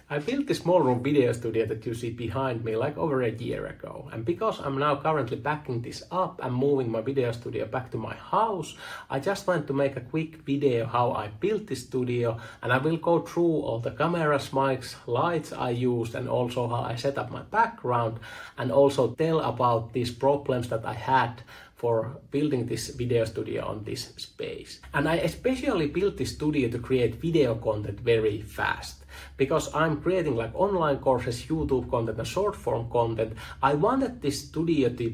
I built this small room video studio that you see behind me like over a year ago, and because I'm now currently backing this up and moving my video studio back to my house, I just want to make a quick video how I built this studio, and I will go through all the cameras, mics, lights I used, and also how I set up my background, and also tell about these problems that I had for building this video studio on this space. And I especially built this studio to create video content very fast. Because I'm creating like online courses, YouTube content and short form content, I wanted this studio to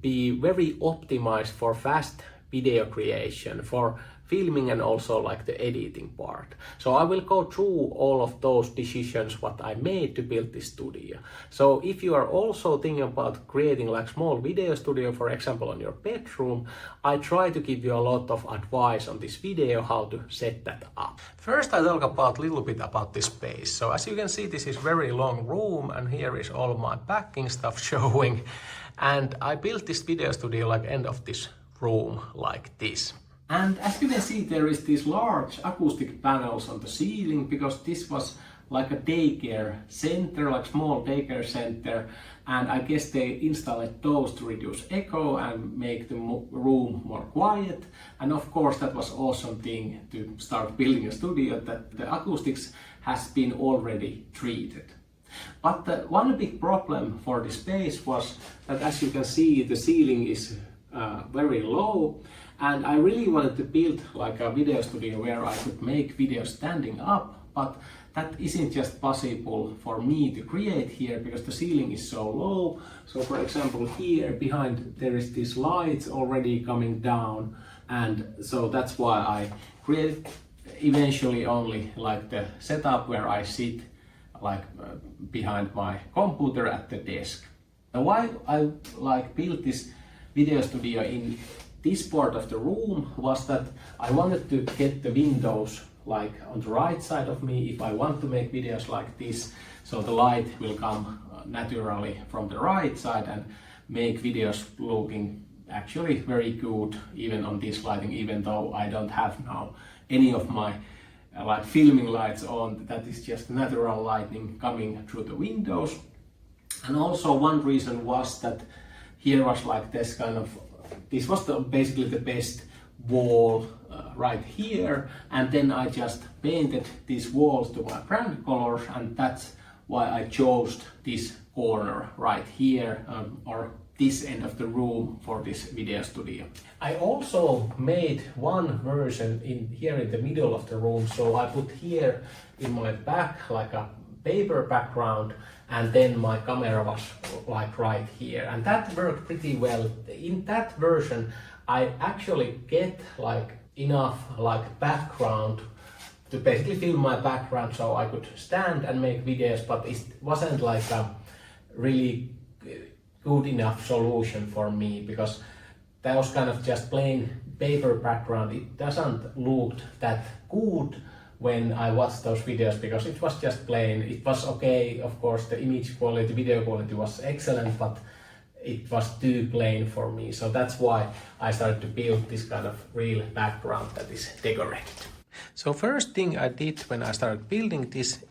be very optimized for fast video creation, for filming and also like the editing part. So I will go through all of those decisions what I made to build this studio. So if you are also thinking about creating like small video studio, for example, on your bedroom, I try to give you a lot of advice on this video how to set that up. First I talk about a little bit about this space. So as you can see, this is very long room and here is all my backing stuff showing. And I built this video studio like end of this room like this. And as you can see, there is these large acoustic panels on the ceiling because this was like a daycare center, like small daycare center, and I guess they installed those to reduce echo and make the room more quiet. And of course that was awesome thing to start building a studio, that the acoustics has been already treated. But one big problem for this space was that, as you can see, the ceiling is very low, and I really wanted to build like a video studio where I could make videos standing up, but that isn't just possible for me to create here because the ceiling is so low. So for example, here behind there is these lights already coming down, and so that's why I created eventually only like the setup where I sit like behind my computer at the desk. And why I like built this video studio in this part of the room was that I wanted to get the windows like on the right side of me if I want to make videos like this, so the light will come naturally from the right side and make videos looking actually very good even on this lighting, even though I don't have now any of my like filming lights on. That is just natural lighting coming through the windows. And also one reason was that here was like this kind of, this was basically the best wall right here, and then I just painted these walls to my brand colors, and that's why I chose this corner right here or this end of the room for this video studio. I also made one version in here in the middle of the room, so I put here in my back like a paper background, and then my camera was like right here, and that worked pretty well. In that version I actually get like enough like background to basically film my background so I could stand and make videos, but it wasn't like a really good enough solution for me because that was kind of just plain paper background. It doesn't look that good when I watched those videos because it was just plain. It was okay, of course, the image quality, video quality was excellent, but it was too plain for me. So that's why I started to build this kind of real background that is decorated. So first thing I did when I started building this,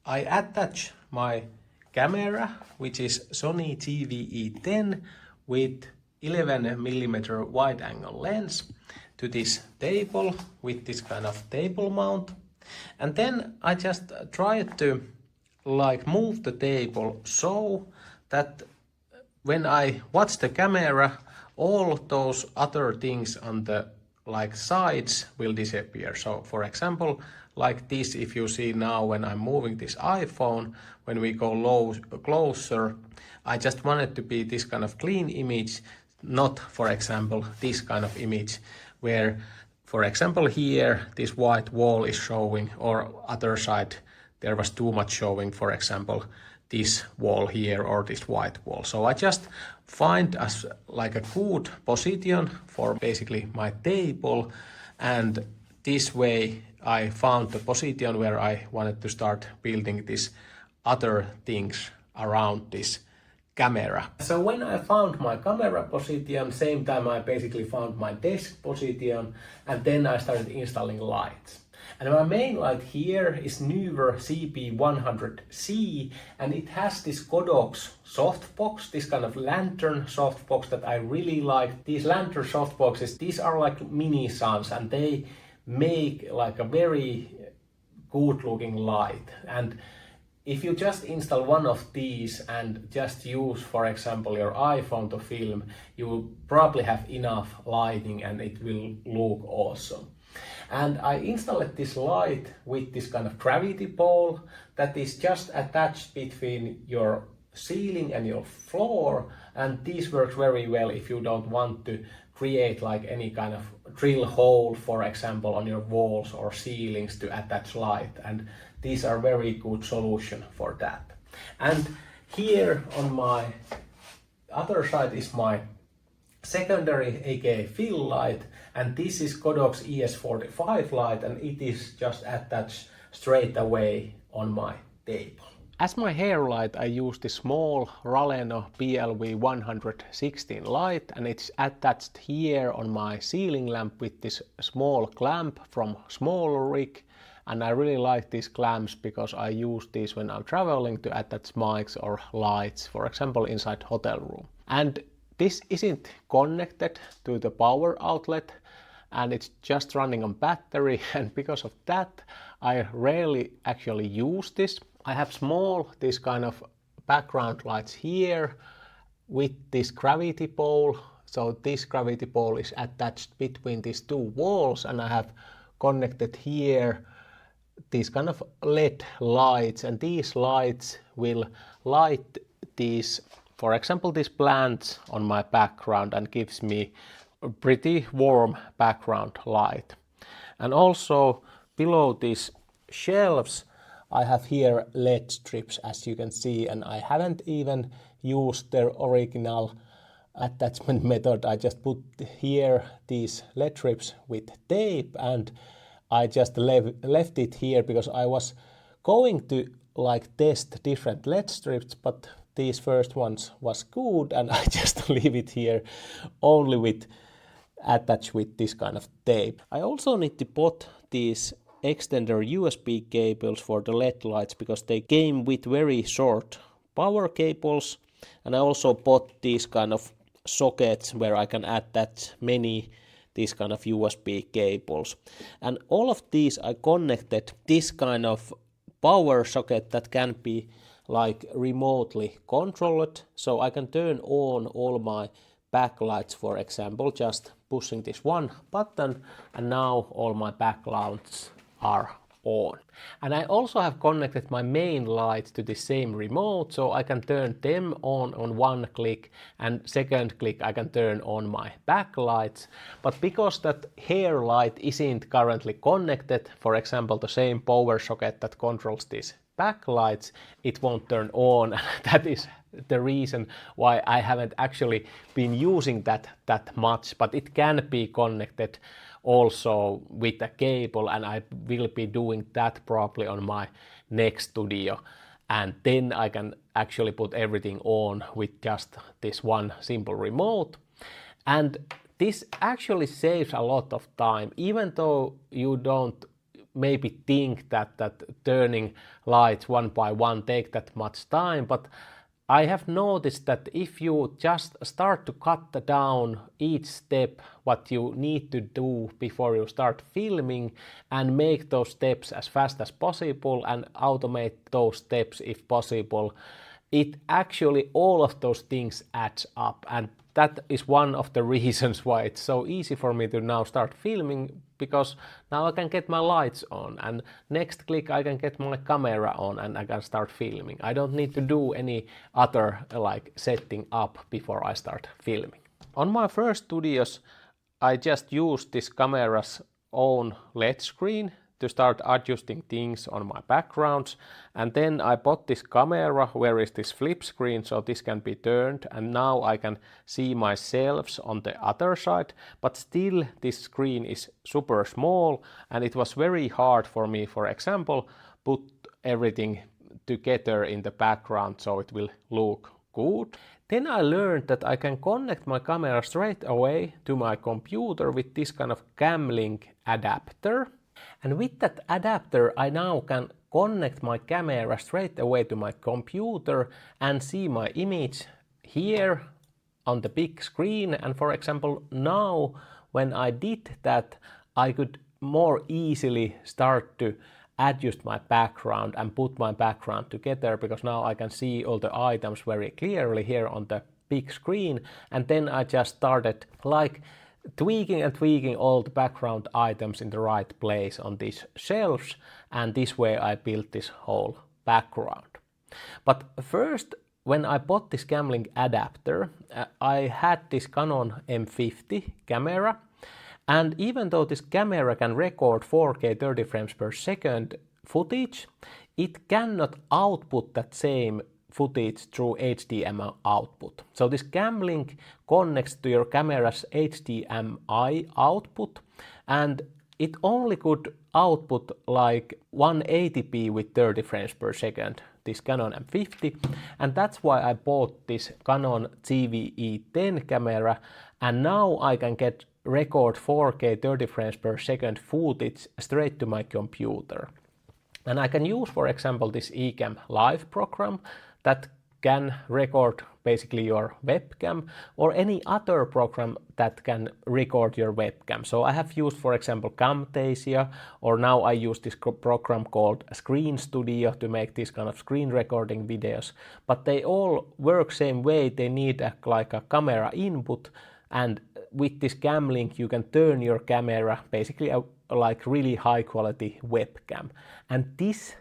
I attached my camera, which is Sony GV-E10 with 11mm wide angle lens, to this table with this kind of table mount. And then I just tried to like move the table so that when I watch the camera, all those other things on the like sides will disappear. So for example, like this, if you see now when I'm moving this iPhone, when we go closer, I just want it to be this kind of clean image, not for example this kind of image where, for example, here this white wall is showing, or other side there was too much showing, for example this wall here or this white wall. So I just find as like a good position for basically my table, and this way I found the position where I wanted to start building these other things around this camera. So when I found my camera position, same time I basically found my desk position, and then I started installing lights. And my main light here is newer CP100C, and it has this Godox softbox, this kind of lantern softbox that I really like. These lantern softboxes, these are like mini suns, and they make like a very good looking light. And if you just install one of these and just use, for example, your iPhone to film, you will probably have enough lighting and it will look awesome. And I installed this light with this kind of gravity pole that is just attached between your ceiling and your floor, and this works very well if you don't want to create like any kind of drill hole, for example, on your walls or ceilings to attach light, and these are very good solution for that. And here on my other side is my secondary aka fill light, and this is Godox ES45 light, and it is just attached straight away on my table. As my hair light, I use this small Raleno PLV116 light, and it's attached here on my ceiling lamp with this small clamp from Small Rig. And I really like these clamps because I use these when I'm traveling to attach mics or lights, for example, inside hotel room. And this isn't connected to the power outlet, and it's just running on battery, and because of that I rarely actually use this. I have small this kind of background lights here with this gravity pole. So this gravity pole is attached between these two walls, and I have connected here these kind of LED lights, and these lights will light these, for example, these plants on my background and gives me a pretty warm background light. And also below these shelves I have here LED strips, as you can see, and I haven't even used their original attachment method. I just put here these LED strips with tape, and I just left it here because I was going to like test different LED strips, but these first ones was good, and I just leave it here only with attached with this kind of tape. I also need to put these extender USB cables for the LED lights because they came with very short power cables, and I also bought these kind of sockets where I can attach many these kind of USB cables. And all of these I connected this kind of power socket that can be like remotely controlled, so I can turn on all my backlights, for example, just pushing this one button, and now all my backlights are on. And I also have connected my main lights to the same remote, so I can turn them on one click, and second click I can turn on my backlights. But because that hair light isn't currently connected, for example the same power socket that controls these backlights, it won't turn on. That is the reason why I haven't actually been using that much, but it can be connected also with a cable, and I will be doing that probably on my next studio, and then I can actually put everything on with just this one simple remote. And this actually saves a lot of time, even though you don't maybe think that turning lights one by one take that much time, but I have noticed that if you just start to cut down each step what you need to do before you start filming, and make those steps as fast as possible and automate those steps if possible, it actually all of those things adds up. And that is one of the reasons why it's so easy for me to now start filming, because now I can get my lights on, and next click I can get my camera on and I can start filming. I don't need to do any other like setting up before I start filming. On my first studios I just used this camera's own LED screen to start adjusting things on my backgrounds, and then I bought this camera where is this flip screen, so this can be turned, and now I can see myself on the other side, but still this screen is super small, and it was very hard for me, for example, put everything together in the background so it will look good. Then I learned that I can connect my camera straight away to my computer with this kind of cam link adapter. And with that adapter, I now can connect my camera straight away to my computer and see my image here on the big screen. And for example, now when I did that, I could more easily start to adjust my background and put my background together, because now I can see all the items very clearly here on the big screen. And then I just started like tweaking and tweaking all the background items in the right place on these shelves, and this way I built this whole background. But first, when I bought this Camlink adapter, I had this Canon M50 camera, and even though this camera can record 4K 30 frames per second footage, it cannot output that same footage through HDMI output. So this Camlink connects to your camera's HDMI output, and it only could output like 180p with 30 frames per second, this Canon M50, and that's why I bought this Canon GVE10 camera, and now I can record 4K 30 frames per second footage straight to my computer. And I can use, for example, this eCam Live program that can record basically your webcam, or any other program that can record your webcam. So I have used, for example, Camtasia, or now I use this program called Screen Studio to make these kind of screen recording videos. But they all work same way. They need like a camera input, and with this Camlink you can turn your camera basically like really high quality webcam. And this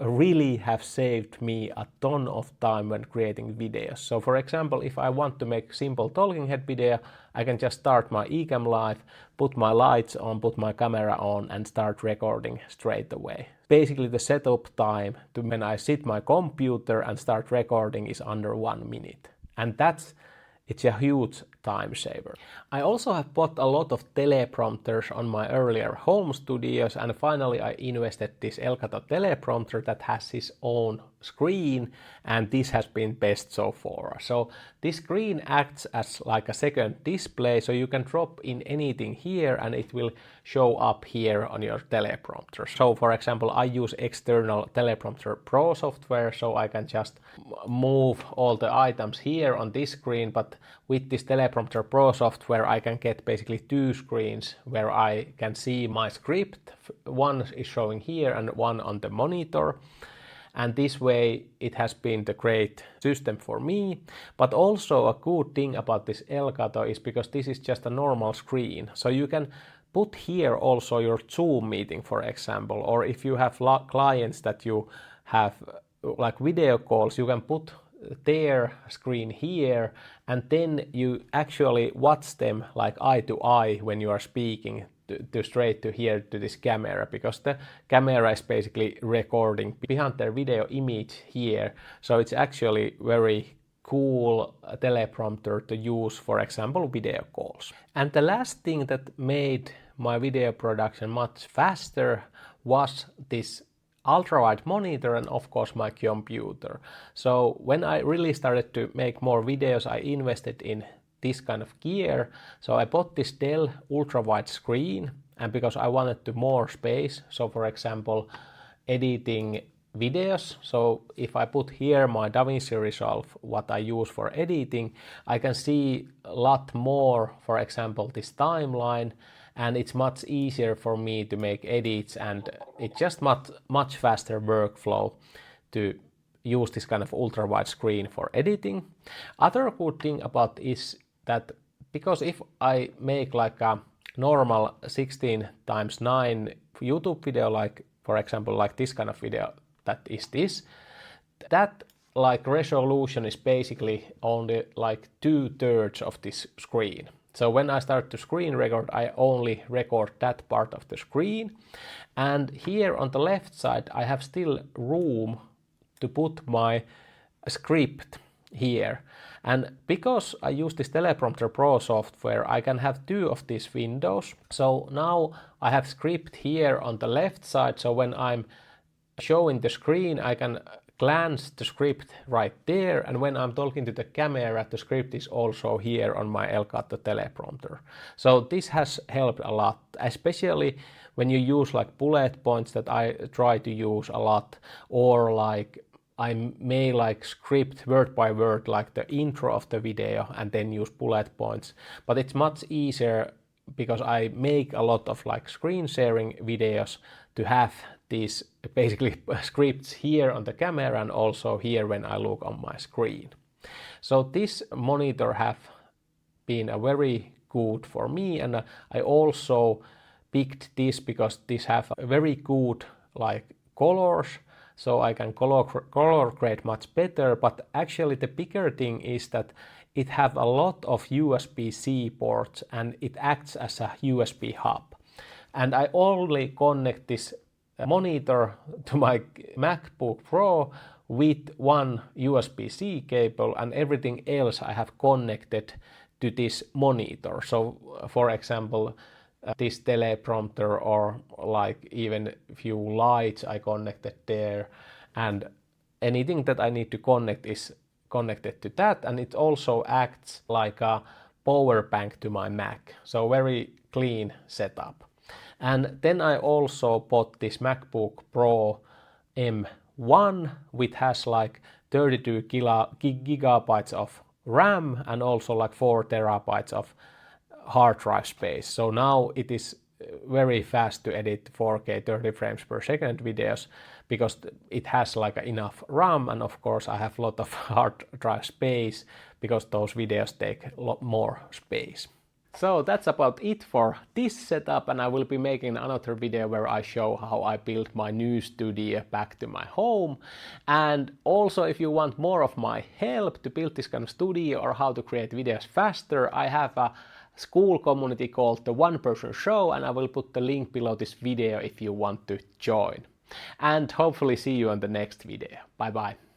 really have saved me a ton of time when creating videos. So for example, if I want to make simple talking head video, I can just start my eCam Live, put my lights on, put my camera on, and start recording straight away. Basically the setup time to when I sit my computer and start recording is under 1 minute. And it's a huge time saver. I also have bought a lot of teleprompters on my earlier home studios, and finally I invested this Elgato teleprompter that has its own screen, and this has been best so far. So this screen acts as like a second display, so you can drop in anything here and it will show up here on your teleprompter. So for example, I use external Teleprompter Pro software, so I can just move all the items here on this screen, but with this Teleprompter Pro software I can get basically two screens where I can see my script. One is showing here and one on the monitor. And this way it has been the great system for me. But also a good thing about this Elgato is because this is just a normal screen. So you can put here also your Zoom meeting, for example, or if you have clients that you have like video calls, you can put their screen here, and then you actually watch them like eye to eye when you are speaking to straight to here to this camera, because the camera is basically recording behind their video image here. So it's actually very cool teleprompter to use, for example, video calls. And the last thing that made my video production much faster was this ultra-wide monitor and of course my computer. So when I really started to make more videos, I invested in this kind of gear. So I bought this Dell ultra-wide screen, and because I wanted to more space, so for example editing videos, so if I put here my DaVinci Resolve, what I use for editing, I can see a lot more, for example this timeline, and it's much easier for me to make edits, and it's just much faster workflow to use this kind of ultra-wide screen for editing. Other good thing about is that because if I make like a normal 16:9 YouTube video, like for example like this kind of video that is this, that like resolution is basically only like 2/3 of this screen. So when I start to screen record, I only record that part of the screen. And here on the left side, I have still room to put my script here. And because I use this Teleprompter Pro software, I can have two of these windows. So now I have script here on the left side. So when I'm showing the screen, I can glance the script right there, and when I'm talking to the camera, the script is also here on my Elgato teleprompter. So this has helped a lot, especially when you use like bullet points that I try to use a lot, or like I may like script word by word like the intro of the video and then use bullet points, but it's much easier because I make a lot of like screen sharing videos to have these basically scripts here on the camera and also here when I look on my screen. So this monitor have been a very good for me, and I also picked this because this have a very good like colors, so I can color grade much better. But actually the bigger thing is that it have a lot of USB-C ports and it acts as a USB hub. And I only connect this monitor to my MacBook Pro with one USB-C cable, and everything else I have connected to this monitor. So for example, this teleprompter or like even few lights I connected there, and anything that I need to connect is connected to that, and it also acts like a power bank to my Mac. So very clean setup. And then I also bought this MacBook Pro M1, which has like 32 gigabytes of RAM and also like 4 terabytes of hard drive space. So now it is very fast to edit 4K 30 frames per second videos because it has like enough RAM, and of course I have a lot of hard drive space because those videos take a lot more space. So that's about it for this setup, and I will be making another video where I show how I built my new studio back to my home. And also, if you want more of my help to build this kind of studio or how to create videos faster, I have a Skool community called the One Person Show, and I will put the link below this video if you want to join. And hopefully see you on the next video. Bye bye.